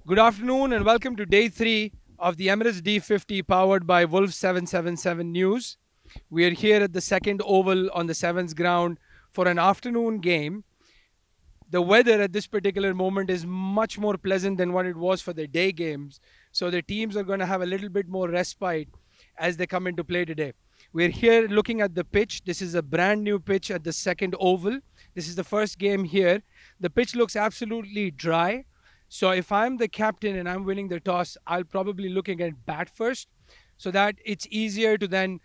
Good afternoon and welcome to day three of the Emirates D50 powered by Wolf 777 News. We are here at the second oval on the Sevens ground for an afternoon game. The weather at this particular moment is much more pleasant than what it was for the day games. So the teams are going to have a little bit more respite as they come into play today. We're here looking at the pitch. This is a brand new pitch at the second oval. This is the first game here. The pitch looks absolutely dry. So if I'm the captain and I'm winning the toss, I'll probably looking at bat first so that it's easier to then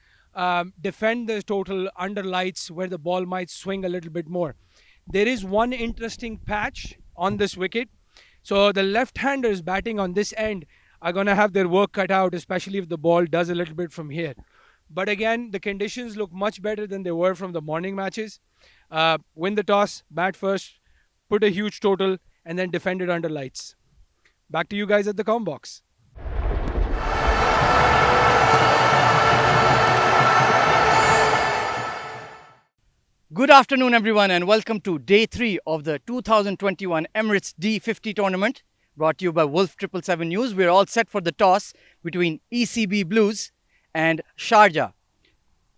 defend the total under lights where the ball might swing a little bit more. There is one interesting patch on this wicket. So the left-handers batting on this end are going to have their work cut out, especially if the ball does a little bit from here. But again, the conditions look much better than they were from the morning matches. Win the toss, bat first, put a huge total, and then defend it under lights. Back to you guys at the com box. Good afternoon, everyone, and welcome to day three of the 2021 Emirates D50 tournament, brought to you by Wolf 777 News. We're all set for the toss between ECB Blues and Sharjah.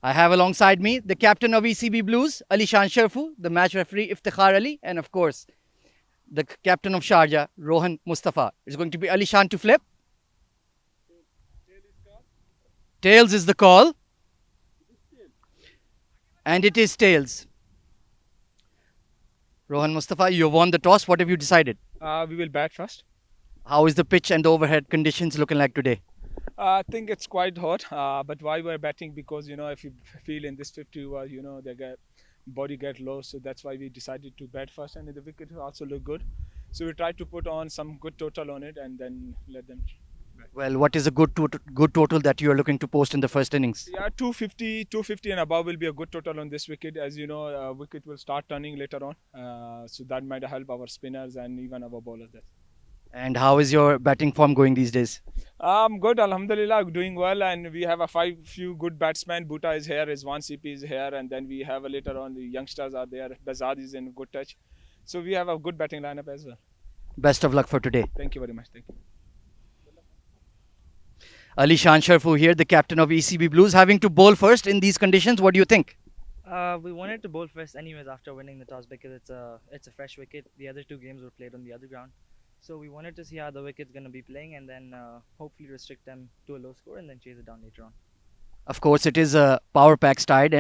I have alongside me the captain of ECB Blues, Alishan Sharfu, the match referee Iftikhar Ali, and of course, the captain of Sharjah, Rohan Mustafa. It's going to be Alishan to flip. Tails is the call. And it is tails. Rohan Mustafa, you won the toss. What have you decided? We will bat first. How is the pitch and the overhead conditions looking like today? I think it's quite hot, but why we're batting? Because if you feel in this 50 overs, they get body get low, so that's why we decided to bat first, and the wicket also look good. So we try to put on some good total on it, and then let them. Well, what is a good total that you are looking to post in the first innings? Yeah, 250 and above will be a good total on this wicket. As you know, wicket will start turning later on, so that might help our spinners and even our bowlers. And how is your batting form going these days? Good, Alhamdulillah, doing well, and we have a few good batsmen. Bhuta is here, Rizwan CP is here, and then we have later on the youngsters are there. Bazad is in good touch, so we have a good batting lineup as well. Best of luck for today. Thank you very much. Thank you. Alishan Sharfu here, the captain of ECB Blues, having to bowl first in these conditions. What do you think? We wanted to bowl first anyways after winning the toss because it's a fresh wicket. The other two games were played on the other ground. So we wanted to see how the wicket's going to be playing and then hopefully restrict them to a low score and then chase it down later on. Of course, it is a power pack side,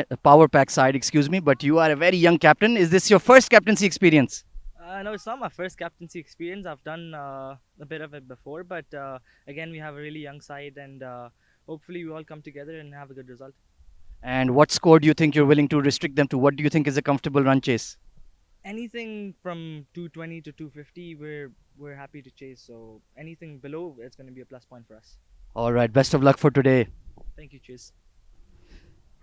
excuse me, but you are a very young captain. Is this your first captaincy experience? No, it's not my first captaincy experience. I've done a bit of it before, but again, we have a really young side and hopefully we all come together and have a good result. And what score do you think you're willing to restrict them to? What do you think is a comfortable run chase? Anything from 220 to 250, we're happy to chase. So anything below, it's going to be a plus point for us. All right, best of luck for today. Thank you, Chase.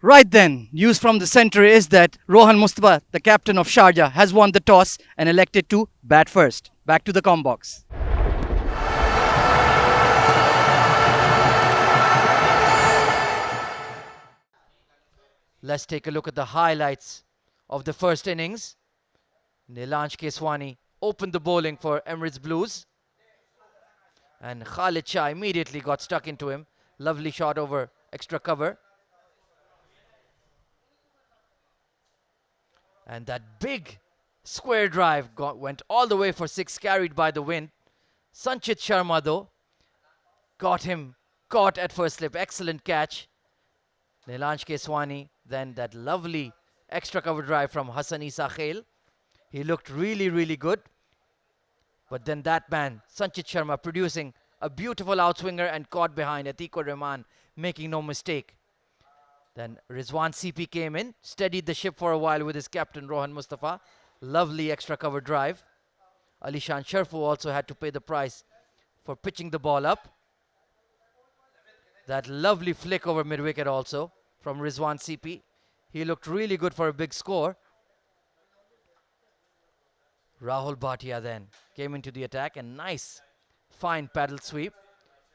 Right then, news from the centre is that Rohan Mustafa, the captain of Sharjah, has won the toss and elected to bat first. Back to the com box. Let's take a look at the highlights of the first innings. Nilansh Keswani opened the bowling for Emirates Blues. And Khalid Shah immediately got stuck into him. Lovely shot over extra cover. And that big square drive went all the way for six, carried by the wind. Sanchit Sharma, though, got him caught at first slip. Excellent catch. Nilansh Keswani, then that lovely extra cover drive from Hassan Isa Khail. He looked really, really good. But then that man, Sanchit Sharma, producing a beautiful outswinger and caught behind Atikur Rahman, making no mistake. Then Rizwan CP came in, steadied the ship for a while with his captain Rohan Mustafa. Lovely extra cover drive. Alishan Sharfu also had to pay the price for pitching the ball up. That lovely flick over mid-wicket also from Rizwan CP. He looked really good for a big score. Rahul Bhatia then came into the attack and nice fine paddle sweep.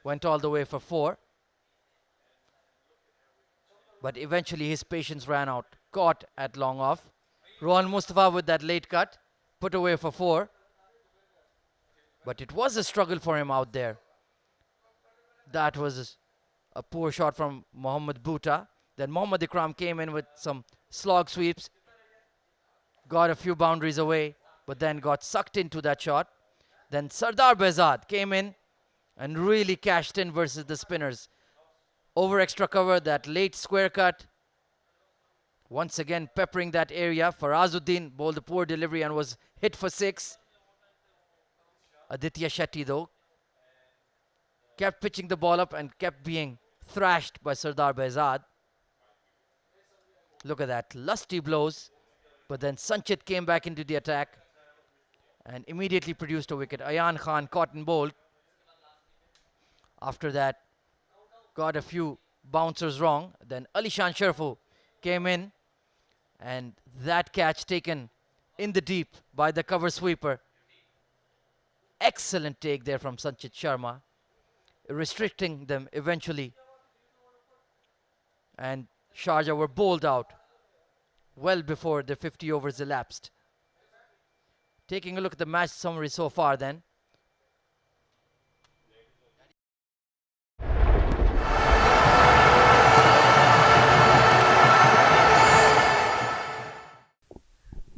Went all the way for 4. But eventually his patience ran out. Caught at long off. Rohan Mustafa with that late cut. Put away for 4. but it was a struggle for him out there. That was a poor shot from Mohammad Bhuta. Then Mohammad Ikram came in with some slog sweeps, got a few boundaries away, but then got sucked into that shot. Then Sardar Behzad came in and really cashed in versus the spinners. Over extra cover, that late square cut. Once again peppering that area. Farazuddin bowled a poor delivery and was hit for 6. Aditya Shetty though kept pitching the ball up and kept being thrashed by Sardar Behzad. Look at that, lusty blows. But then Sanchit came back into the attack and immediately produced a wicket. Ayan Khan caught and bowled. After that, got a few bouncers wrong. Then Alishan Sharfu came in, and that catch taken in the deep by the cover sweeper. Excellent take there from Sanchit Sharma, restricting them eventually. And Sharjah were bowled out well before the 50 overs elapsed. Taking a look at the match summary so far then.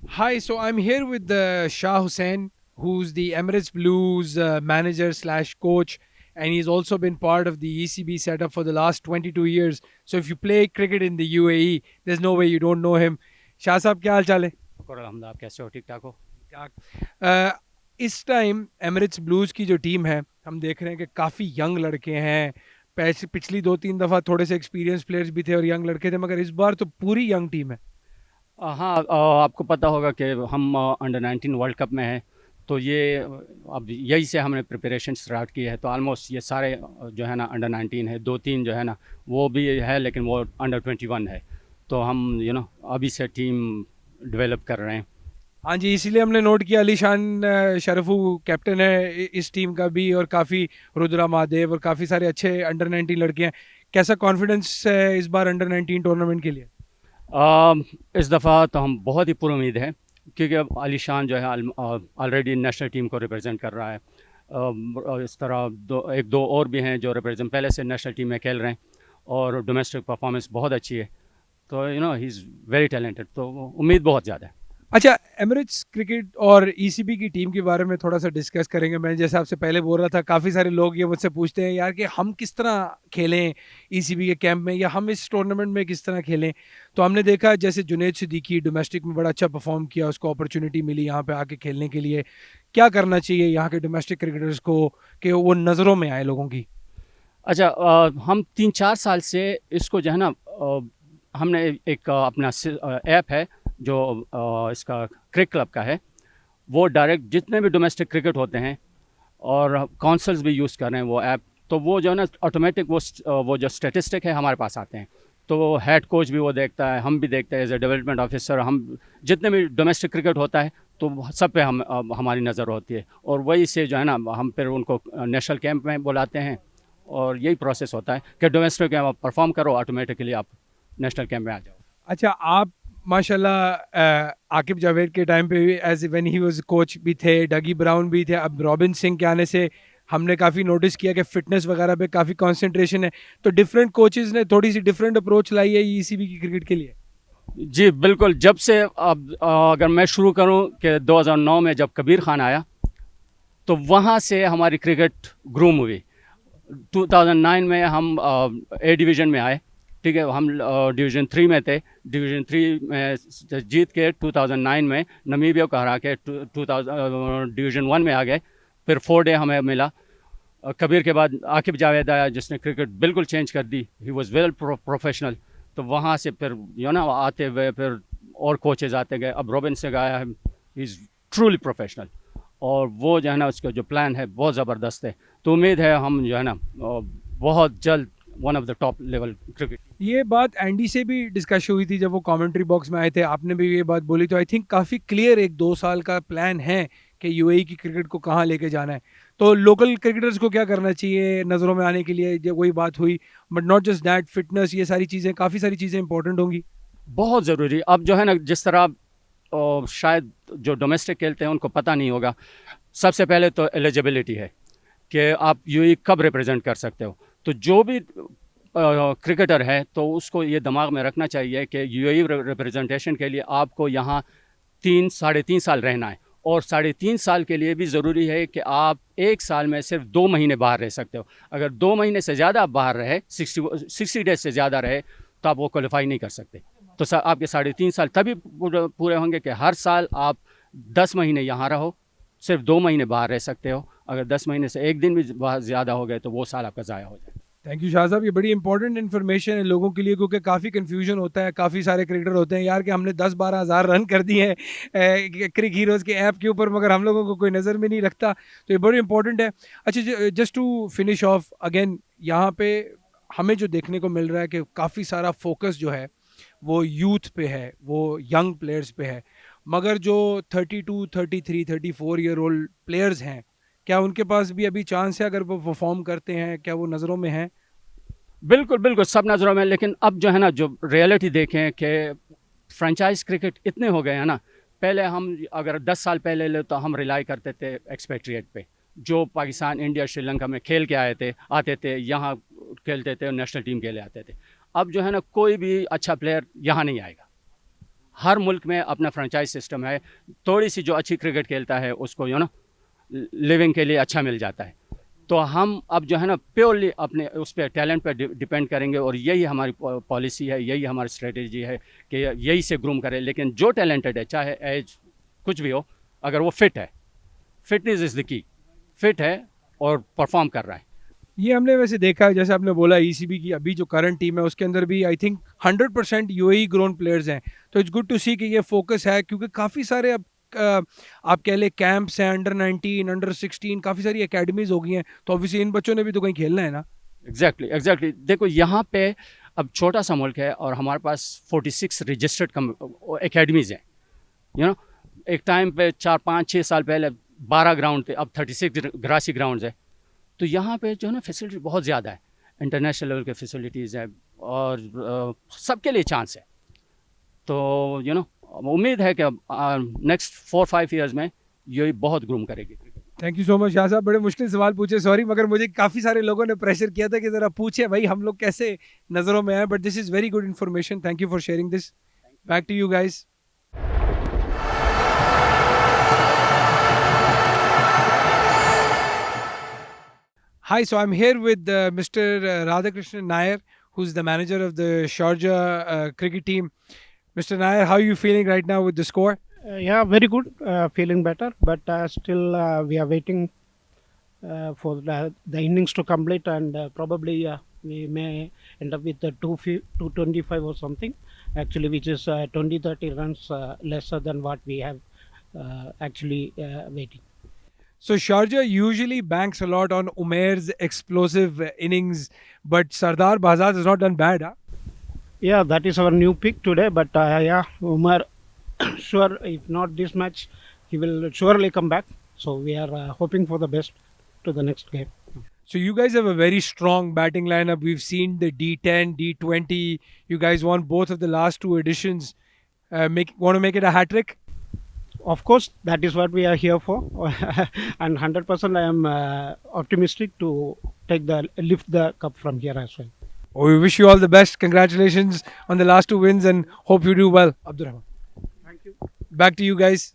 Hi, so I'm here with Shah Hussain, who's the Emirates Blues manager slash coach, and he's also been part of the ECB setup for the last 22 years. So if you play cricket in the UAE, there's no way you don't know him. Shah साहब क्या हाल चाल है? शुक्र अल्हम्दुलिल्लाह, आप कैसे हो? ठीक ठाक हो? इस टाइम एमिरेट्स ब्लूज की जो टीम है, हम देख रहे हैं कि काफ़ी यंग लड़के हैं. पिछली 2-3 दफ़ा थोड़े से एक्सपीरियंस प्लेयर्स भी थे और यंग लड़के थे, मगर इस बार तो पूरी यंग टीम है. हाँ, आपको पता होगा कि हम अंडर 19 वर्ल्ड कप में हैं, तो ये अब यही से हमने प्रिपरेशन स्टार्ट की है. तो ऑलमोस्ट ये सारे जो है ना अंडर 19 है, 2-3 जो है ना वो भी है, लेकिन वो अंडर 21 है. तो हम अभी से टीम डेवलप कर रहे हैं. हाँ जी, इसीलिए हमने नोट किया अलीशान शरफू कैप्टन है इस टीम का भी, और काफ़ी रुद्रा महादेव और काफ़ी सारे अच्छे अंडर 19 लड़के हैं. कैसा कॉन्फिडेंस है इस बार अंडर 19 टूर्नामेंट के लिए? इस दफ़ा तो हम बहुत ही पुरुमीद हैं, क्योंकि अब अलीशान जो है ऑलरेडी नेशनल टीम को रिप्रेजेंट कर रहा है. इस तरह एक दो और भी हैं जो रिप्रेजेंट पहले से नेशनल टीम में खेल रहे हैं, और डोमेस्टिक परफॉर्मेंस बहुत अच्छी है. तो ही इज़ वेरी टैलेंटेड, तो उम्मीद बहुत ज़्यादा है. अच्छा, एमिरेट्स क्रिकेट और ईसीबी की टीम के बारे में थोड़ा सा डिस्कस करेंगे. मैं जैसे आपसे पहले बोल रहा था, काफ़ी सारे लोग ये मुझसे पूछते हैं यार कि हम किस तरह खेलें ईसीबी के कैंप में, या हम इस टूर्नामेंट में किस तरह खेलें. तो हमने देखा जैसे जुनैद सिद्दीकी डोमेस्टिक में बड़ा अच्छा परफॉर्म किया, उसको अपॉर्चुनिटी मिली यहाँ पे आके खेलने के लिए. क्या करना चाहिए यहाँ के डोमेस्टिक क्रिकेटर्स को कि वो नज़रों में आए लोगों की? अच्छा, हम 3-4 साल से इसको जो है ना हमने एक अपना ऐप है जो इसका क्रिक क्लब का है, वो डायरेक्ट जितने भी डोमेस्टिक क्रिकेट होते हैं और काउंसिल्स भी यूज़ कर रहे हैं वो ऐप. तो वो जो है ना ऑटोमेटिक वो जो स्टेटिस्टिक है हमारे पास आते हैं. तो हेड कोच भी वो देखता है, हम भी देखते हैं एज ए डेवलपमेंट ऑफिसर. हम जितने भी डोमेस्टिक क्रिकेट होता है तो सब पे हमारी नज़र होती है, और वही से जो है ना हम फिर उनको नेशनल कैंप में बुलाते हैं, और यही प्रोसेस होता है कि डोमेस्टिक में आप परफॉर्म करो, ऑटोमेटिकली आप नेशनल कैंप में आ जाओ. अच्छा, आप माशाल्लाह आकिब जावेद के टाइम पे भी as when he was coach भी थे, डगी ब्राउन भी थे. अब रॉबिन सिंह के आने से हमने काफ़ी नोटिस किया कि फ़िटनेस वगैरह पे काफ़ी कंसंट्रेशन है. तो डिफरेंट कोचेज़ ने थोड़ी सी डिफरेंट अप्रोच लाई है ईसीबी की क्रिकेट के लिए. जी बिल्कुल. जब से अब अगर मैं शुरू करूं कि 2009 में जब कबीर खान आया, तो वहाँ से हमारी क्रिकेट ग्रूम हुई. 2009 में हम ए डिवीज़न में आए, ठीक है. हम डिवीज़न 3 में थे. डिवीज़न 3 में जीत के 2009 में नमीबिया को हरा के 2000 डिवीज़न 1 में आ गए. फिर 4 डे हमें मिला. कबीर के बाद आकिब जावेद आया जिसने क्रिकेट बिल्कुल चेंज कर दी. He was well professional. तो वहाँ से फिर आते हुए फिर और कोचेज़ आते गए. अब रॉबिन से आया है, ही इज़ ट्रूली प्रोफेशनल, और वो जो है ना उसका जो प्लान है बहुत ज़बरदस्त है. तो उम्मीद है हम जो है ना बहुत जल्द one of the top level cricket. ये बात एंडी से भी डिस्कस हुई थी जब वो कमेंट्री बॉक्स में आए थे, आपने भी ये बात बोली. तो आई थिंक काफ़ी क्लियर 1-2 साल का प्लान है कि यूएई की क्रिकेट को कहाँ लेके जाना है. तो लोकल क्रिकेटर्स को क्या करना चाहिए नज़रों में आने के लिए? जब वही बात हुई, but not just that, fitness, ये सारी चीज़ें, काफ़ी सारी चीज़ें इंपॉर्टेंट होंगी. बहुत ज़रूरी. अब जो है ना जिस तरह शायद जो डोमेस्टिक खेलते हैं उनको पता नहीं होगा, सबसे पहले तो एलिजिबिलिटी है कि आप यूएई कब रिप्रेजेंट कर सकते हो। तो जो भी क्रिकेटर है तो उसको ये दिमाग में रखना चाहिए कि यूएई रिप्रेजेंटेशन के लिए आपको यहाँ 3-3.5 साल रहना है, और 3.5 साल के लिए भी ज़रूरी है कि आप एक साल में सिर्फ 2 महीने बाहर रह सकते हो। अगर 2 महीने से ज़्यादा आप बाहर रहे, 60 डेज से ज़्यादा रहे, तो आप वो क्वालिफाई नहीं कर सकते। तो आपके 3.5 साल तभी पूरे होंगे कि हर साल आप 10 महीने यहाँ रहो, सिर्फ 2 महीने बाहर रह सकते हो। अगर 10 महीने से एक दिन भी बाहर ज़्यादा हो गए तो वो साल आपका ज़ाया हो जाए। थैंक यू शाह साहब, ये बड़ी इंपॉर्टेंट इन्फॉर्मेशन है लोगों के लिए, क्योंकि काफ़ी कन्फ्यूजन होता है। काफ़ी सारे क्रिकेटर होते हैं यार कि हमने 10-12 हज़ार रन कर दिए हैं क्रिक हीरोज़ के ऐप के ऊपर, मगर हम लोगों को कोई नज़र में नहीं रखता। तो ये बड़ी इंपॉर्टेंट है। अच्छा, just to finish off again, यहाँ पे हमें जो देखने को मिल रहा है कि काफ़ी सारा फोकस जो है वो यूथ पे है, वो यंग प्लेयर्स पे है, मगर जो 32, 33, 34 ईयर ओल्ड प्लेयर्स हैं, क्या उनके पास भी अभी चांस है? अगर वो परफॉर्म करते हैं, क्या वो नज़रों में हैं? बिल्कुल बिल्कुल, सब नज़रों में। लेकिन अब जो है ना, जो रियलिटी देखें कि फ्रेंचाइज क्रिकेट इतने हो गए हैं ना। पहले हम अगर 10 साल पहले ले तो हम रिलाई करते थे एक्सपेट्रिएट पे, जो पाकिस्तान, इंडिया, श्रीलंका में खेल के आते थे, यहाँ खेलते थे और नेशनल टीम के लिए आते थे। अब जो है ना, कोई भी अच्छा प्लेयर यहाँ नहीं आएगा। हर मुल्क में अपना फ्रेंचाइज सिस्टम है। थोड़ी सी जो अच्छी क्रिकेट खेलता है उसको लिविंग के लिए अच्छा मिल जाता है। तो हम अब जो है ना, प्योरली अपने उस पर टैलेंट पर डिपेंड करेंगे, और यही हमारी पॉलिसी है, यही हमारी स्ट्रेटजी है कि यही से ग्रूम करें। लेकिन जो टैलेंटेड है, चाहे एज कुछ भी हो, अगर वो फिट है, fitness is the key, fit है और परफॉर्म कर रहा है। ये हमने वैसे देखा है, जैसे आपने बोला ईसीबी की अभी जो करंट टीम है उसके अंदर भी I think 100% UAE grown players हैं। तो इट्स गुड टू सी कि ये फोकस है, क्योंकि काफ़ी सारे अब आप कह लें कैंप्स हैं, अंडर 19, अंडर 16, काफ़ी सारी एकेडमीज हो गई हैं। तो ऑब्वियसली इन बच्चों ने भी तो कहीं खेलना है ना। एग्जैक्टली। देखो, यहाँ पे अब छोटा सा मुल्क है और हमारे पास 46 रजिस्टर्ड एकेडमीज़ हैं। एक टाइम पे 4-5-6 साल पहले 12 ग्राउंड थे, अब 36 ग्रासी ग्राउंड्स है। तो यहाँ पे जो है ना, फैसिलिटी बहुत ज़्यादा है, इंटरनेशनल लेवल के फैसिलिटीज़ है, और सबके लिए चांस है। तो उम्मीद है कि नेक्स्ट 4-5 ईयर्स में ये बहुत ग्रूम करेगी। Thank you so much Shah साहब, बड़े मुश्किल सवाल पूछे, सॉरी, मगर मुझे काफ़ी सारे लोगों ने प्रेशर किया था कि ज़रा पूछे भाई हम लोग कैसे नज़रों में आए, but this is very good information. Thank you for sharing this. Back to you guys. Hi, so I'm here with Mr. Radhakrishnan Nair, who's the manager of the Sharjah cricket team. Mr. Nair, how are you feeling right now with the score? Yeah, very good. Feeling better, but still we are waiting for the innings to complete, and probably we may end up with the 225 or something. Actually, which is 20-30 runs lesser than what we have actually waiting. So Sharjah usually banks a lot on Umair's explosive innings, but Sardar Bazaz has not done bad, huh? Yeah, that is our new pick today. But yeah, Umar, sure, if not this match, he will surely come back. So we are hoping for the best to the next game. So you guys have a very strong batting lineup. We've seen the D10, D20. You guys won both of the last 2 editions. Want to make it a hat trick? Of course, that is what we are here for, and 100% I am optimistic to lift the cup from here as well. Oh, we wish you all the best. Congratulations on the last 2 wins and hope you do well. Abdurrahman. Thank you. Back to you guys.